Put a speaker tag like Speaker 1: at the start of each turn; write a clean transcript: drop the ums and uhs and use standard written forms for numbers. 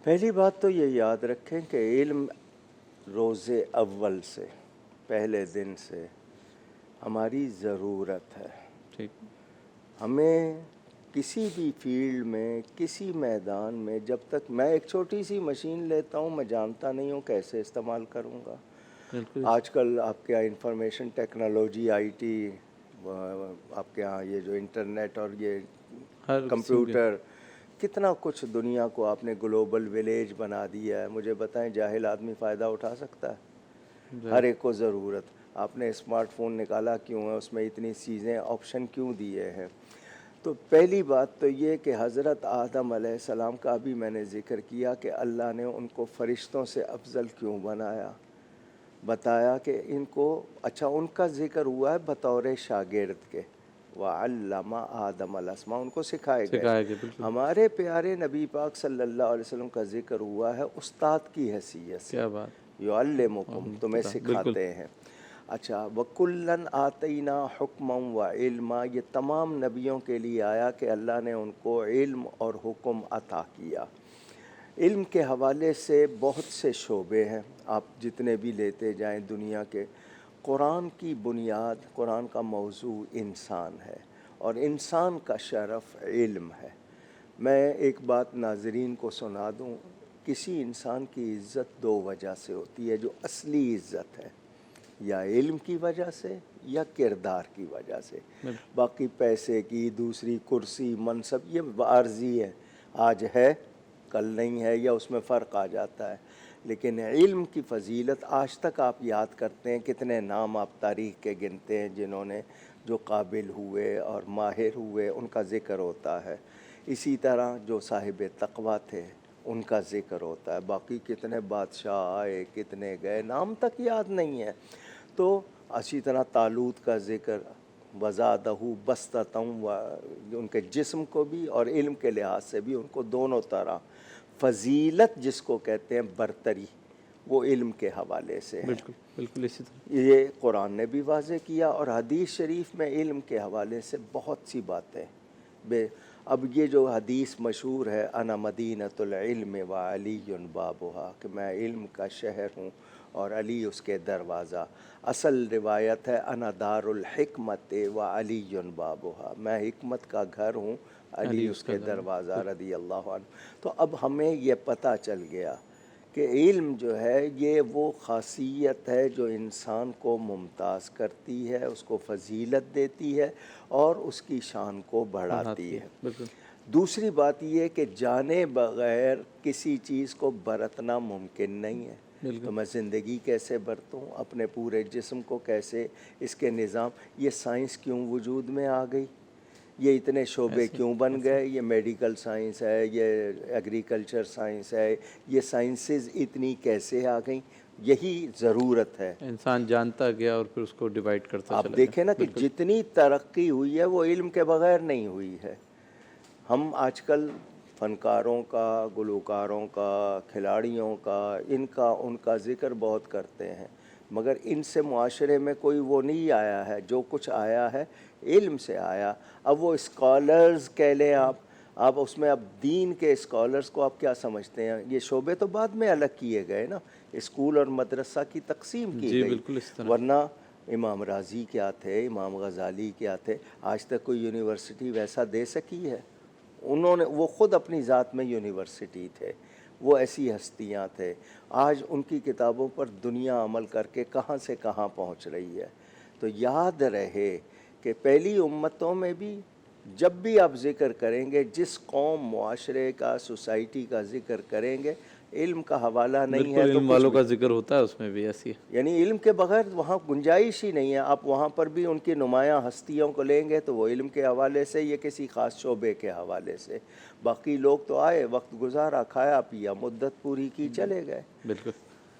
Speaker 1: پہلی بات تو یہ یاد رکھیں کہ علم روز اول سے، پہلے دن سے ہماری ضرورت ہے.
Speaker 2: ٹھیک.
Speaker 1: ہمیں کسی بھی فیلڈ میں، کسی میدان میں، جب تک میں ایک چھوٹی سی مشین لیتا ہوں میں جانتا نہیں ہوں کیسے استعمال کروں گا.
Speaker 2: بالکل.
Speaker 1: آج کل آپ کے یہاں انفارمیشن ٹیکنالوجی، آئی ٹی، آپ کے یہاں یہ جو انٹرنیٹ اور یہ
Speaker 2: ہر
Speaker 1: کمپیوٹر، کتنا کچھ دنیا کو آپ نے گلوبل ولیج بنا دیا ہے. مجھے بتائیں جاہل آدمی فائدہ اٹھا سکتا ہے؟ ہر ایک کو ضرورت. آپ نے اسمارٹ فون نکالا کیوں ہے؟ اس میں اتنی چیزیں آپشن کیوں دیے ہیں؟ تو پہلی بات تو یہ کہ حضرت آدم علیہ السلام کا بھی میں نے ذکر کیا کہ اللہ نے ان کو فرشتوں سے افضل کیوں بنایا. بتایا کہ ان کو، اچھا ان کا ذکر ہوا ہے بطور شاگرد کے، وَعَلَّمَ آدَمَ الْأَسْمَاءَ، ان کو سکھائے گئے.
Speaker 2: بالکل.
Speaker 1: ہمارے پیارے نبی پاک صلی اللہ علیہ وسلم کا ذکر ہوا ہے استاد کی حیثیت سے.
Speaker 2: کیا بات.
Speaker 1: یعلمکم، تمہیں
Speaker 2: بالکل.
Speaker 1: سکھاتے ہیں. اچھا، وَكُلًّا آتَيْنَا حُکْمًا وَعِلْمًا، یہ تمام نبیوں کے لیے آیا کہ اللہ نے ان کو علم اور حکم عطا کیا. علم کے حوالے سے بہت سے شعبے ہیں، آپ جتنے بھی لیتے جائیں دنیا کے. قرآن کی بنیاد، قرآن کا موضوع انسان ہے، اور انسان کا شرف علم ہے. میں ایک بات ناظرین کو سنا دوں، کسی انسان کی عزت دو وجہ سے ہوتی ہے جو اصلی عزت ہے، یا علم کی وجہ سے یا کردار کی وجہ سے. باقی پیسے کی، دوسری کرسی، منصب، یہ عارضی ہے، آج ہے کل نہیں ہے، یا اس میں فرق آ جاتا ہے. لیکن علم کی فضیلت آج تک آپ یاد کرتے ہیں، کتنے نام آپ تاریخ کے گنتے ہیں جنہوں نے، جو قابل ہوئے اور ماہر ہوئے، ان کا ذکر ہوتا ہے. اسی طرح جو صاحب تقویٰ تھے ان کا ذکر ہوتا ہے. باقی کتنے بادشاہ آئے، کتنے گئے، نام تک یاد نہیں ہے. تو اسی طرح طالوت کا ذکر، وزادہ بسطۃ، ان کے جسم کو بھی اور علم کے لحاظ سے بھی ان کو دونوں طرح. فضیلت جس کو کہتے ہیں برتری، وہ علم کے حوالے سے ہے.
Speaker 2: بالکل. بالکل اسی طرح
Speaker 1: یہ قرآن نے بھی واضح کیا، اور حدیث شریف میں علم کے حوالے سے بہت سی باتیں. اب یہ جو حدیث مشہور ہے، انا مدینۃ العلم وعلی بابھا، کہ میں علم کا شہر ہوں اور علی اس کے دروازہ. اصل روایت ہے انا دار الحکمت وعلی بابھا، میں حکمت کا گھر ہوں، علی اس کے دروازہ، رضی اللہ عنہ. تو اب ہمیں یہ پتہ چل گیا کہ علم جو ہے یہ وہ خاصیت ہے جو انسان کو ممتاز کرتی ہے، اس کو فضیلت دیتی ہے اور اس کی شان کو بڑھاتی ہے.
Speaker 2: بالکل.
Speaker 1: دوسری بات یہ کہ جانے بغیر کسی چیز کو برتنا ممکن نہیں ہے. تو میں زندگی کیسے برتوں، اپنے پورے جسم کو کیسے، اس کے نظام، یہ سائنس کیوں وجود میں آ گئی، یہ اتنے شعبے کیوں بن گئے، یہ میڈیکل سائنس ہے، یہ ایگریکلچر سائنس ہے، یہ سائنسز اتنی کیسے آ گئیں؟ یہی ضرورت ہے.
Speaker 2: انسان جانتا گیا اور پھر اس کو ڈیوائڈ کرتا چلا
Speaker 1: آپ
Speaker 2: گیا.
Speaker 1: دیکھیں نا کہ جتنی ترقی ہوئی ہے وہ علم کے بغیر نہیں ہوئی ہے. ہم آج کل فنکاروں کا، گلوکاروں کا، کھلاڑیوں کا، ان کا ذکر بہت کرتے ہیں، مگر ان سے معاشرے میں کوئی وہ نہیں آیا ہے. جو کچھ آیا ہے علم سے آیا. اب وہ اسکالرز کہہ لیں آپ اس میں اب دین کے اسکالرز کو آپ کیا سمجھتے ہیں؟ یہ شعبے تو بعد میں الگ کیے گئے نا، اسکول اور مدرسہ کی تقسیم کی گئی.
Speaker 2: بالکل اس طرح.
Speaker 1: ورنہ امام راضی کیا تھے، امام غزالی کیا تھے، آج تک کوئی یونیورسٹی ویسا دے سکی ہے؟ انہوں نے، وہ خود اپنی ذات میں یونیورسٹی تھے، وہ ایسی ہستیاں تھے. آج ان کی کتابوں پر دنیا عمل کر کے کہاں سے کہاں پہنچ رہی ہے. تو یاد رہے کہ پہلی امتوں میں بھی جب بھی آپ ذکر کریں گے، جس قوم، معاشرے کا، سوسائٹی کا ذکر کریں گے، علم کا حوالہ نہیں ہے تو
Speaker 2: علم
Speaker 1: کچھ
Speaker 2: والوں
Speaker 1: بھی،
Speaker 2: کا ذکر ہوتا ہے اس میں بھی ایسی.
Speaker 1: یعنی علم کے بغیر وہاں گنجائش ہی نہیں ہے. آپ وہاں پر بھی ان کی نمایاں ہستیوں کو لیں گے تو وہ علم کے حوالے سے، یہ کسی خاص شعبے کے حوالے سے. باقی لوگ تو آئے، وقت گزارا، کھایا پیا، مدت پوری کی، چلے گئے.
Speaker 2: بالکل.